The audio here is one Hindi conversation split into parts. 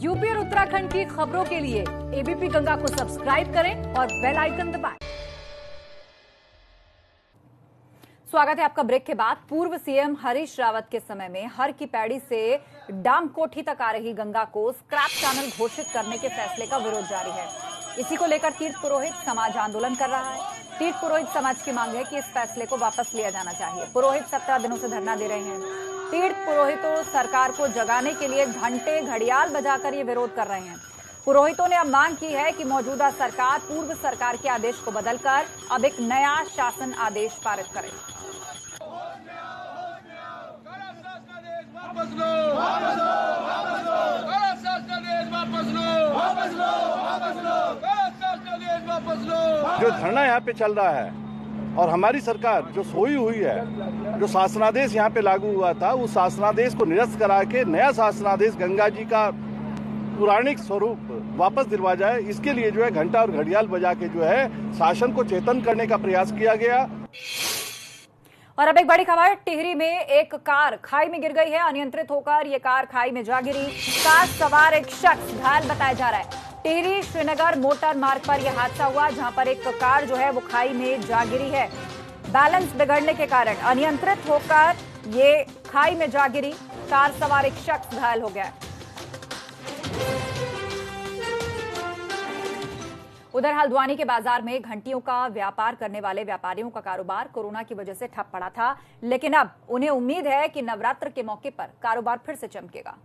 यूपी और उत्तराखंड की खबरों के लिए एबीपी गंगा को सब्सक्राइब करें और बेल आइकन दबाएं। स्वागत है आपका ब्रेक के बाद। पूर्व सीएम हरीश रावत के समय में हर की पैड़ी से डाम कोठी तक आ रही गंगा को स्क्रैप चैनल घोषित करने के फैसले का विरोध जारी है। इसी को लेकर तीर्थ पुरोहित समाज आंदोलन कर रहा है। तीर्थ पुरोहित समाज की मांग है कि इस फैसले को वापस लिया जाना चाहिए। पुरोहित 17 दिनों से धरना दे रहे हैं। तीर्थ पुरोहितों सरकार को जगाने के लिए घंटे घड़ियाल बजाकर ये विरोध कर रहे हैं। पुरोहितों ने अब मांग की है कि मौजूदा सरकार पूर्व सरकार के आदेश को बदलकर अब एक नया शासन आदेश पारित करे। जो धरना यहाँ पे चल रहा है और हमारी सरकार जो सोई हुई है, जो शासनादेश यहाँ पे लागू हुआ था, उस शासनादेश को निरस्त करा के नया शासनादेश गंगा जी का पौराणिक स्वरूप वापस दिलवा जाए, इसके लिए जो है घंटा और घड़ियाल बजा के जो है शासन को चेतन करने का प्रयास किया गया। और अब एक बड़ी खबर, टिहरी में एक कार खाई में गिर गई है। अनियंत्रित होकर ये कार खाई में जा गिरी। कार सवार एक शख्स घायल बताया जा रहा है। टिहरी श्रीनगर मोटर मार्ग पर यह हादसा हुआ, जहां पर एक कार जो है वो खाई में जा गिरी है। बैलेंस बिगड़ने के कारण अनियंत्रित होकर ये खाई में जा गिरी। कार सवार एक शख्स घायल हो गया। उधर हल्द्वानी के बाजार में घंटियों का व्यापार करने वाले व्यापारियों का कारोबार कोरोना की वजह से ठप पड़ा था, लेकिन अब उन्हें उम्मीद है कि नवरात्र के मौके पर कारोबार फिर से चमकेगा।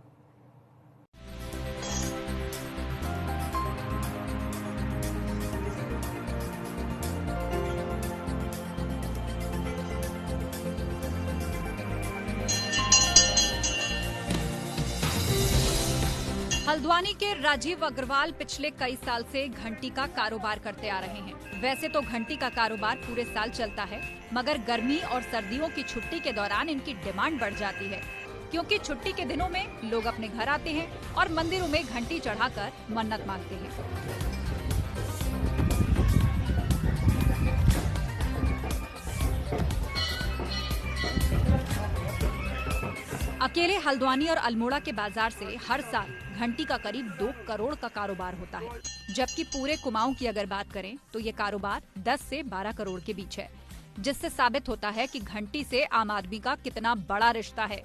हल्द्वानी के राजीव अग्रवाल पिछले कई साल से घंटी का कारोबार करते आ रहे हैं। वैसे तो घंटी का कारोबार पूरे साल चलता है, मगर गर्मी और सर्दियों की छुट्टी के दौरान इनकी डिमांड बढ़ जाती है, क्योंकि छुट्टी के दिनों में लोग अपने घर आते हैं और मंदिरों में घंटी चढ़ाकर मन्नत मांगते हैं। अकेले हल्द्वानी और अल्मोड़ा के बाजार से हर साल घंटी का करीब 2 करोड़ का कारोबार होता है, जबकि पूरे कुमाऊं की अगर बात करें तो ये कारोबार 10 से 12 करोड़ के बीच है, जिससे साबित होता है कि घंटी से आम आदमी का कितना बड़ा रिश्ता है।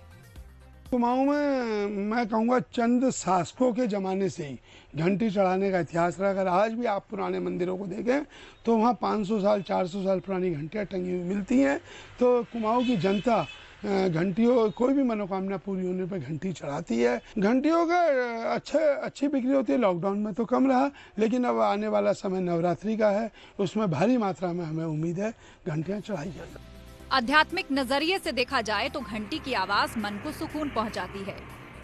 कुमाऊं में मैं कहूँगा चंद शासकों के जमाने से ही घंटी चढ़ाने का इतिहास रहा। अगर आज भी आप पुराने मंदिरों को देखें तो वहाँ 500 साल 400 साल पुरानी घंटियाँ टंगी हुई मिलती हैं। तो कुमाऊं की जनता घंटियों कोई भी मनोकामना पूरी होने पर घंटी चढ़ाती है। घंटियों का अच्छी बिक्री होती है। लॉकडाउन में तो कम रहा, लेकिन अब आने वाला समय नवरात्रि का है, उसमें भारी मात्रा में हमें उम्मीद है घंटियां चढ़ाई जाएगी। आध्यात्मिक नजरिए से देखा जाए तो घंटी की आवाज मन को सुकून पहुंचाती है।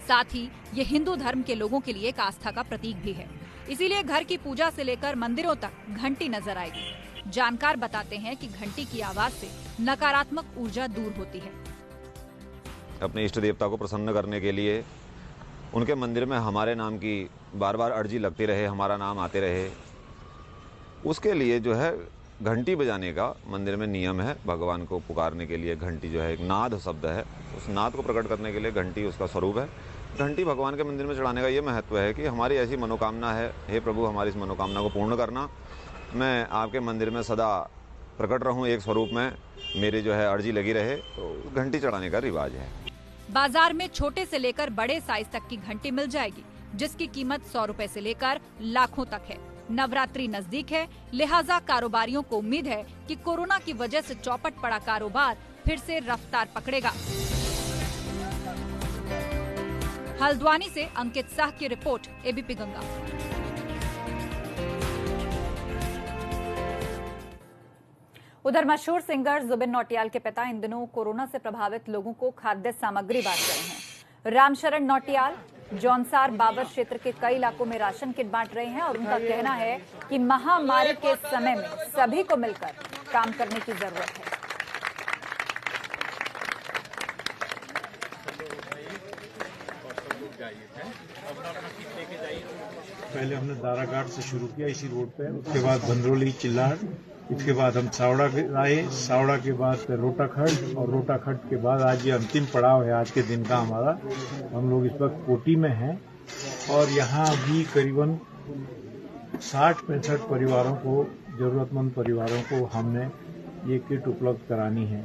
साथ ही ये हिंदू धर्म के लोगों के लिए एक आस्था का प्रतीक भी है। इसीलिए घर की पूजा से लेकर मंदिरों तक घंटी नजर आएगी। जानकार बताते हैं कि घंटी की आवाज से नकारात्मक ऊर्जा दूर होती है। अपने इष्ट देवता को प्रसन्न करने के लिए उनके मंदिर में हमारे नाम की बार बार अर्जी लगती रहे, हमारा नाम आते रहे, उसके लिए जो है घंटी बजाने का मंदिर में नियम है। भगवान को पुकारने के लिए घंटी जो है एक नाद शब्द है, उस नाद को प्रकट करने के लिए घंटी उसका स्वरूप है। घंटी भगवान के मंदिर में चढ़ाने का ये महत्व है कि हमारी ऐसी मनोकामना है, हे प्रभु हमारी इस मनोकामना को पूर्ण करना, मैं आपके मंदिर में सदा प्रकट रहूं एक स्वरूप में, मेरी जो है अर्जी लगी रहे, तो घंटी चढ़ाने का रिवाज है। बाजार में छोटे से लेकर बड़े साइज तक की घंटी मिल जाएगी, जिसकी कीमत 100 रुपए से लेकर लाखों तक है। नवरात्रि नजदीक है, लिहाजा कारोबारियों को उम्मीद है कि कोरोना की वजह से चौपट पड़ा कारोबार फिर से रफ्तार पकड़ेगा। हल्द्वानी से अंकित शाह की रिपोर्ट, एबीपी गंगा। उधर मशहूर सिंगर जुबिन नौटियाल के पिता इन दिनों कोरोना से प्रभावित लोगों को खाद्य सामग्री बांट रहे हैं। रामशरण नौटियाल जौनसार बाबर क्षेत्र के कई इलाकों में राशन किट बांट रहे हैं और उनका कहना है कि महामारी के समय में सभी को मिलकर काम करने की जरूरत है। पहले हमने दाराघाट से शुरू किया इसी रोड पे, उसके बाद बंदरोली चिल्लाड़, इसके बाद हम सावड़ा आए, सावड़ा के बाद रोटाखट और रोटाखट के बाद आज ये अंतिम पड़ाव है आज के दिन का हमारा। हम लोग इस वक्त कोटी में हैं और यहाँ भी करीबन 60-65 परिवारों को, जरूरतमंद परिवारों को हमने ये किट उपलब्ध करानी है।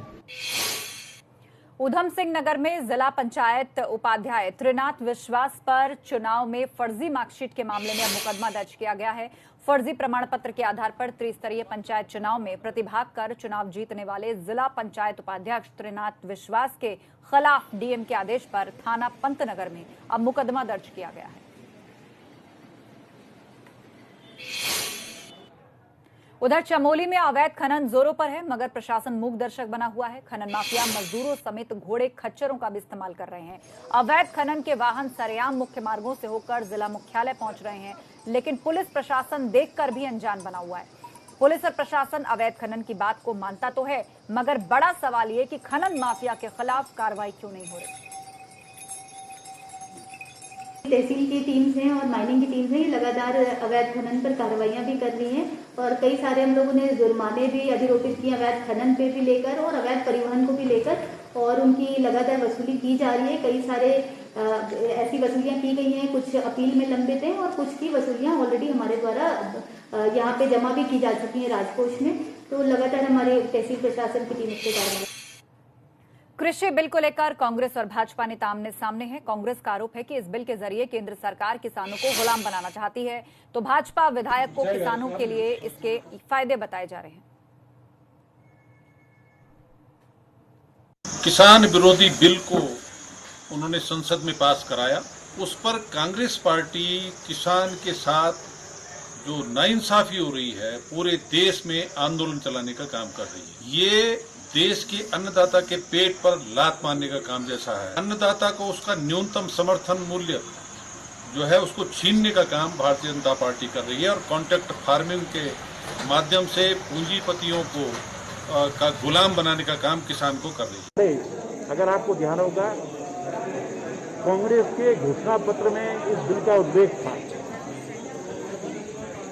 ऊधम सिंह नगर में जिला पंचायत उपाध्याय त्रिनाथ विश्वास पर चुनाव में फर्जी मार्कशीट के मामले में अब मुकदमा दर्ज किया गया है। फर्जी प्रमाण पत्र के आधार पर त्रिस्तरीय पंचायत चुनाव में प्रतिभाग कर चुनाव जीतने वाले जिला पंचायत उपाध्यक्ष त्रिनाथ विश्वास के खिलाफ डीएम के आदेश पर थाना पंतनगर में अब मुकदमा दर्ज किया गया है। उधर चमोली में अवैध खनन जोरों पर है, मगर प्रशासन मूक दर्शक बना हुआ है। खनन माफिया मजदूरों समेत घोड़े खच्चरों का भी इस्तेमाल कर रहे हैं। अवैध खनन के वाहन सरेआम मुख्य मार्गों से होकर जिला मुख्यालय पहुंच रहे हैं, लेकिन पुलिस प्रशासन देखकर भी अनजान बना हुआ है। पुलिस और प्रशासन अवैध खनन की बात को मानता तो है, मगर बड़ा सवाल ये कि खनन माफिया के खिलाफ कार्रवाई क्यों नहीं हो रही। तहसील की टीम्स हैं और माइनिंग की टीम्स हैं, ये लगातार अवैध खनन पर कार्रवाइयां भी कर रही हैं और कई सारे हम लोगों ने जुर्माने भी अधिरोपित किए अवैध खनन पे भी लेकर और अवैध परिवहन को भी लेकर, और उनकी लगातार वसूली की जा रही है। कई सारे ऐसी वसूलियां की गई हैं, कुछ अपील में लंबित हैं और कुछ की वसूलियां ऑलरेडी हमारे द्वारा यहाँ पे जमा भी की जा चुकी हैं राजकोष में। तो लगातार हमारे तहसील प्रशासन की टीम इस पे कार्रवाई। कृषि बिल को लेकर कांग्रेस और भाजपा नेता आमने सामने हैं। कांग्रेस का आरोप है कि इस बिल के जरिए केंद्र सरकार किसानों को गुलाम बनाना चाहती है, तो भाजपा विधायक को किसानों के लिए इसके फायदे बताए जा रहे हैं। किसान विरोधी बिल को उन्होंने संसद में पास कराया, उस पर कांग्रेस पार्टी किसान के साथ जो नाइंसाफी हो रही है पूरे देश में आंदोलन चलाने का काम कर रही है। ये देश के अन्नदाता के पेट पर लात मारने का काम जैसा है। अन्नदाता को उसका न्यूनतम समर्थन मूल्य जो है उसको छीनने का काम भारतीय जनता पार्टी कर रही है और कॉन्ट्रैक्ट फार्मिंग के माध्यम से पूंजीपतियों को का गुलाम बनाने का काम किसान को कर रही है। अगर आपको ध्यान होगा, कांग्रेस के घोषणा पत्र में इस बिल का उल्लेख था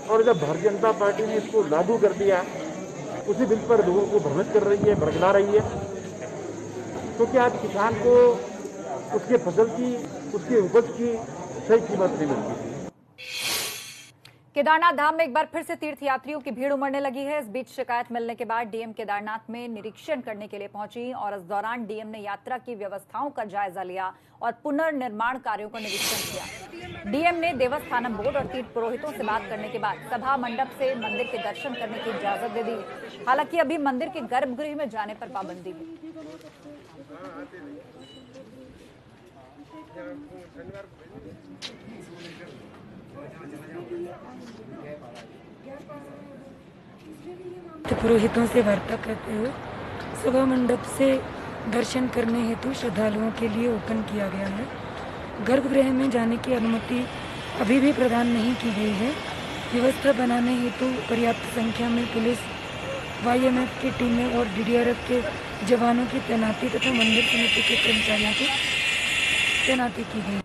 और जब भारतीय जनता पार्टी ने इसको लागू कर दिया, उसी बिल पर लोगों को भ्रमित कर रही है, भड़का रही है, तो क्या आज किसान को उसके फसल की, उसकी उपज की सही कीमत नहीं मिलती। केदारनाथ धाम में एक बार फिर से तीर्थयात्रियों की भीड़ उमड़ने लगी है। इस बीच शिकायत मिलने के बाद डीएम केदारनाथ में निरीक्षण करने के लिए पहुंची और इस दौरान डीएम ने यात्रा की व्यवस्थाओं का जायजा लिया और पुनर्निर्माण कार्यों का निरीक्षण किया। डीएम ने देवस्थानम बोर्ड और तीर्थ पुरोहितों से बात करने के बाद सभा मंडप से मंदिर के दर्शन करने की इजाजत दे दी। हालांकि अभी मंदिर के गर्भगृह में जाने पर पाबंदी है। पुरोहितों से वार्ता करते हुए सभा मंडप से दर्शन करने हेतु श्रद्धालुओं के लिए ओपन किया गया है। गर्भगृह में जाने की अनुमति अभी भी प्रदान नहीं की गई है। व्यवस्था बनाने हेतु पर्याप्त संख्या में पुलिस, वाईएमएफ की टीमें और डीडीआरएफ के जवानों की तैनाती तथा मंदिर समिति के कर्मचारियों की तैनाती की गई।